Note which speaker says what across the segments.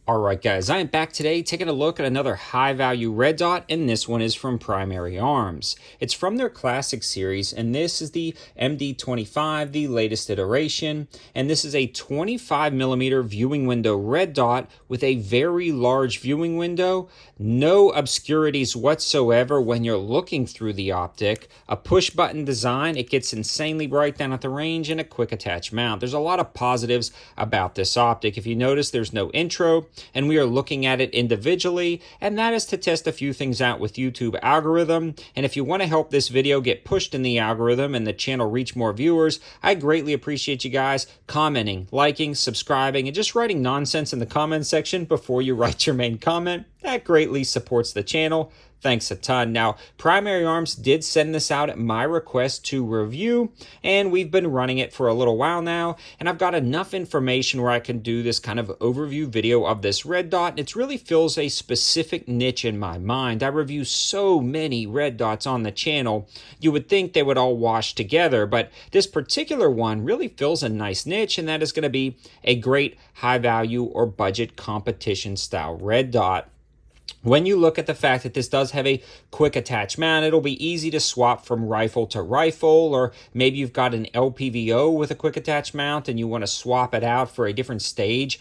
Speaker 1: Alright guys, I am back today taking a look at another high value red dot, and this one is from Primary Arms. It's from their classic series, and this is the RD-25, the latest iteration, and this is a 25mm viewing window red dot with a very large viewing window, no obscurities whatsoever when you're looking through the optic, a push button design, it gets insanely bright down at the range, and a quick attach mount. There's a lot of positives about this optic. If you notice, there's no intro, and we are looking at it individually, and that is to test a few things out with YouTube algorithm. And if you want to help this video get pushed in the algorithm and the channel reach more viewers, I greatly appreciate you guys commenting, liking, subscribing, and just writing nonsense in the comment section before you write your main comment. That greatly supports the channel. Thanks a ton. Now, Primary Arms did send this out at my request to review, and we've been running it for a little while now, and I've got enough information where I can do this kind of overview video of this red dot, and it really fills a specific niche in my mind. I review so many red dots on the channel, you would think they would all wash together, but this particular one really fills a nice niche, and that is going to be a great high value or budget competition style red dot. When you look at the fact that this does have a quick attach mount, it'll be easy to swap from rifle to rifle, or maybe you've got an LPVO with a quick attach mount and you want to swap it out for a different stage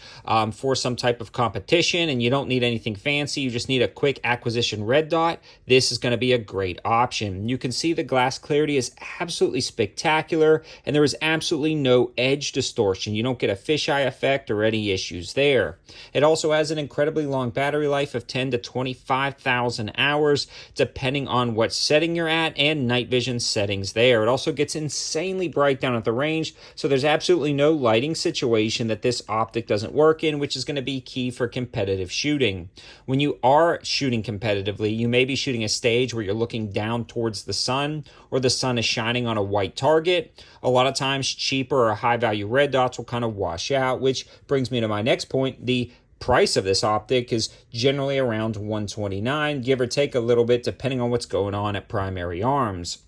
Speaker 1: for some type of competition, and you don't need anything fancy, you just need a quick acquisition red dot. This is going to be a great option. You can see the glass clarity is absolutely spectacular, and there is absolutely no edge distortion. You don't get a fisheye effect or any issues there. It also has an incredibly long battery life of 10 to 25,000 hours, depending on what setting you're at, and night vision settings there. It also gets insanely bright down at the range, so there's absolutely no lighting situation that this optic doesn't work in, which is going to be key for competitive shooting. When you are shooting competitively, you may be shooting a stage where you're looking down towards the sun, or the sun is shining on a white target. A lot of times, cheaper or high value red dots will kind of wash out, which brings me to my next point. The price of this optic is generally around $129, give or take a little bit depending on what's going on at Primary Arms.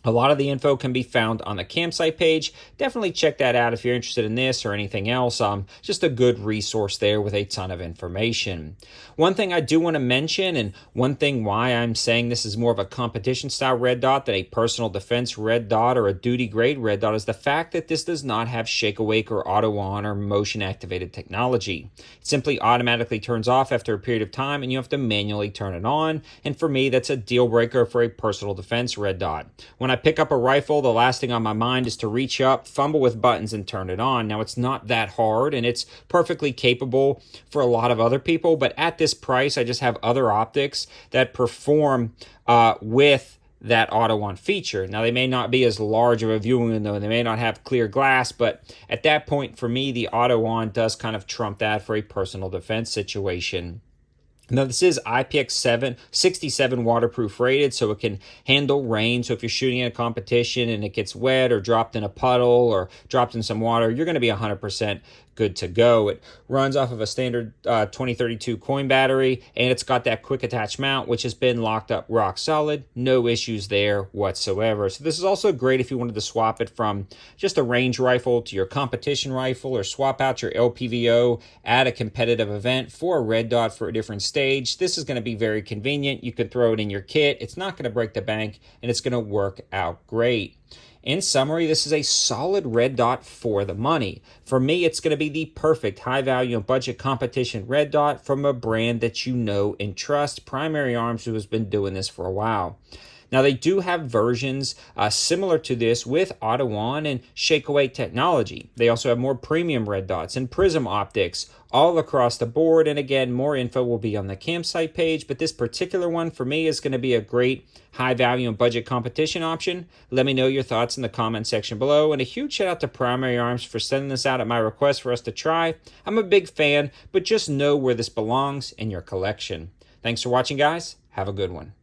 Speaker 1: A lot of the info can be found on the campsite page. Definitely check that out if you're interested in this or anything else. Just a good resource there with a ton of information. One thing I do want to mention, and one thing why I'm saying this is more of a competition style red dot than a personal defense red dot or a duty grade red dot, is the fact that this does not have shake awake or auto on or motion activated technology. It simply automatically turns off after a period of time, and you have to manually turn it on. And for me, that's a deal breaker for a personal defense red dot. When I pick up a rifle, the last thing on my mind is to reach up, fumble with buttons, and turn it on. Now, it's not that hard, and it's perfectly capable for a lot of other people, but at this price, I just have other optics that perform with that auto on feature. Now, they may not be as large of a viewing window, and they may not have clear glass, but at that point, for me, the auto on does kind of trump that for a personal defense situation. Now, this is IPX67 waterproof rated, so it can handle rain. So if you're shooting in a competition and it gets wet or dropped in a puddle or dropped in some water, you're going to be 100% good to go. It runs off of a standard 2032 coin battery, and it's got that quick attach mount, which has been locked up rock solid. No issues there whatsoever. So this is also great if you wanted to swap it from just a range rifle to your competition rifle, or swap out your LPVO at a competitive event for a red dot for a different stage. This is going to be very convenient. You can throw it in your kit. It's not going to break the bank, and it's going to work out great. In summary, this is a solid red dot for the money. For me, it's going to be the perfect high value and budget competition red dot from a brand that you know and trust, Primary Arms, who has been doing this for a while. Now, they do have versions similar to this with auto on and shake away technology. They also have more premium red dots and prism optics all across the board. And again, more info will be on the campsite page, but this particular one for me is going to be a great high value and budget competition option. Let me know your thoughts in the comment section below, and a huge shout out to Primary Arms for sending this out at my request for us to try. I'm a big fan, but just know where this belongs in your collection. Thanks for watching, guys. Have a good one.